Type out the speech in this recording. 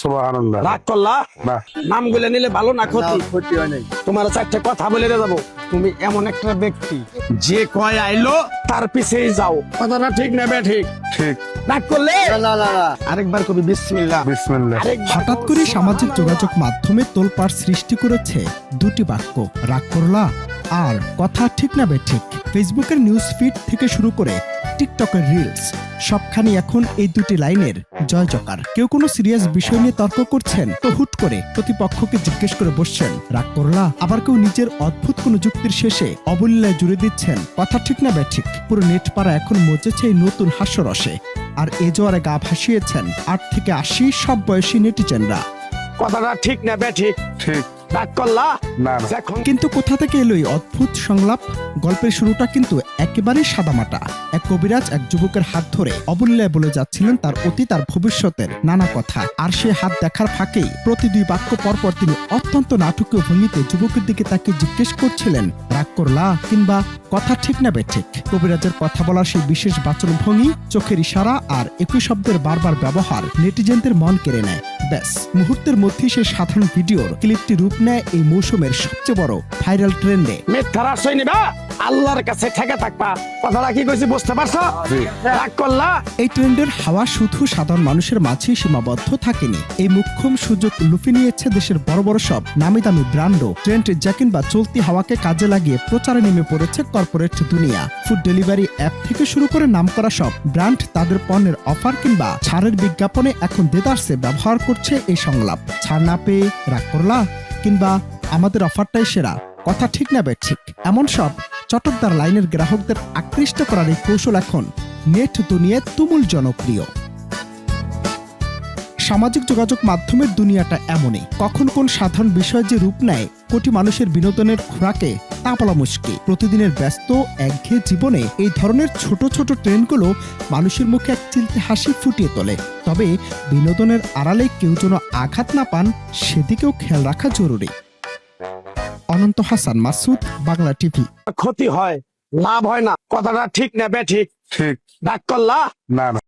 সুবহানাল্লাহ। রাগ করলা না নাম গুলে নিলে ভালো না ক্ষতি? ক্ষতি হয় নাই। তোমার চারটে কথা বলে যাবো। তুমি এমন একটা ব্যক্তি যে কয় আইলো তার পিছেই যাও। কথাটা ঠিক না বে ঠিক? ঠিক। রাগ করলে না না না না। আরেকবার কবি বিসমিল্লাহ। বিসমিল্লাহ। হঠাৎ করে সামাজিক যোগাযোগ মাধ্যমে তোলপাড় সৃষ্টি করেছে দুটি বাক্য, রাগ করলা আর কথা ঠিক না বে ঠিক। ফেসবুকের নিউজ ফিড থেকে শুরু করে টিকটকের রিলস, সবখানে এখন এই দুটি লাইনের জয় জকার। কেউ কোনো সিরিয়াস বিষয় নিয়ে তর্ক করছেন তো হুট করে প্রতিপক্ষকে জিজ্ঞেস করে বসছেন রাগ করলা। আবার কেউ নিজের অদ্ভুত কোনো যুক্তির শেষে অবলীলায় জুড়ে দিচ্ছেন কথা ঠিক না বে ঠিক। পুরো নেট পাড়া এখন মজেছে এই নতুন হাস্যরসে। আর এ জোয়ারে গা ভাসিয়েছেন 8 থেকে 80 সব বয়সী নেটিজেনরা। কথাটা ঠিক না বে ঠিক? ঠিক। রাগ করলা না না। এখন কিন্তু কোথা থেকে এলো এই অদ্ভুত সংলাপ? গল্পের শুরুটা কিন্তু একেবারেই সাদামাটা। এক কবিরাজ এক যুবকের হাত ধরে অবলীলায় বলে যাচ্ছিলেন তার অতীত আর ভবিষ্যতের নানা কথা। আর সে হাত দেখার ফাঁকেই প্রতি 2 বাক্য পরপর তিনি অত্যন্ত নাটকীয় ভঙ্গিতে যুবকের দিকে তাকে জিজ্ঞেস করছিলেন রাগ করলা কিংবা কথা ঠিক না বে ঠিক। কবিরাজের কথা বলার সেই বিশেষ বাচন ভঙ্গি, চোখের ইশারা আর একই শব্দের বারবার ব্যবহার নেটিজেনদের মন কেড়ে নেয়। ব্যাস মুহূর্তের মধ্যেই সেই সাধারণ ভিডিওর ক্লিপটি রূপ নেয় এই মৌসুমের সবচেয়ে বড় ভাইরাল ট্রেন্ডে। মিথ্যার আশ্রয় নিবা, আল্লাহর কাছে ঠেকে থাকবা। কথাটা কি কইছি বুঝতে পারছো? জি। রাগ করলা। এই ট্রেন্ডের হাওয়া শুধু সাধারণ মানুষের মাঝেই সীমাবদ্ধ থাকেনি। এই মুখ্যম সুযোগ লুফে নিয়েছে দেশের বড় বড় সব নামি দামি ব্র্যান্ডও। ট্রেন্ড জ্যাকিন বা চলতি হাওয়াকে কাজে লাগিয়ে প্রচারে নেমে পড়েছে কর্পোরেট দুনিয়া। ফুড ডেলিভারি অ্যাপ থেকে শুরু করে নামকরা সব ব্র্যান্ড তাদের পণ্যের অফার কিংবা ছাড়ের বিজ্ঞাপনে এখন দেদারসে ব্যবহার করছে এই সংলাপ। ছাড় না পেয়ে রাগ করলা কিংবা আমাদের অফারটাই সেরা, কথা ঠিক না বে ঠিক। এমন সব চটকদার লাইনের গ্রাহকদের আকৃষ্ট করার এই কৌশল এখন নেট দুনিয়ায় তুমুল জনপ্রিয়। সামাজিক যোগাযোগ মাধ্যমের দুনিয়াটা এমনই, কখন কোন সাধারণ বিষয় যে রূপ নেয় কোটি মানুষের বিনোদনের খোরাকে তা বলা মুশকিল। প্রতিদিনের ব্যস্ত একঘেয়ে জীবনে এই ধরনের ছোট ছোট ট্রেন্ডগুলো মানুষের মুখে এক চিলতে হাসি ফুটিয়ে তোলে। তবে বিনোদনের আড়ালে কেউ যেন আঘাত না পান সেদিকেও খেয়াল রাখা জরুরি। অনন্ত হাসান মাসুদ, বাংলা টিভি। ক্ষতি হয়, লাভ হয় না। কথাটা ঠিক না বে ঠিক? ঠিক। রাগ করলা। না না।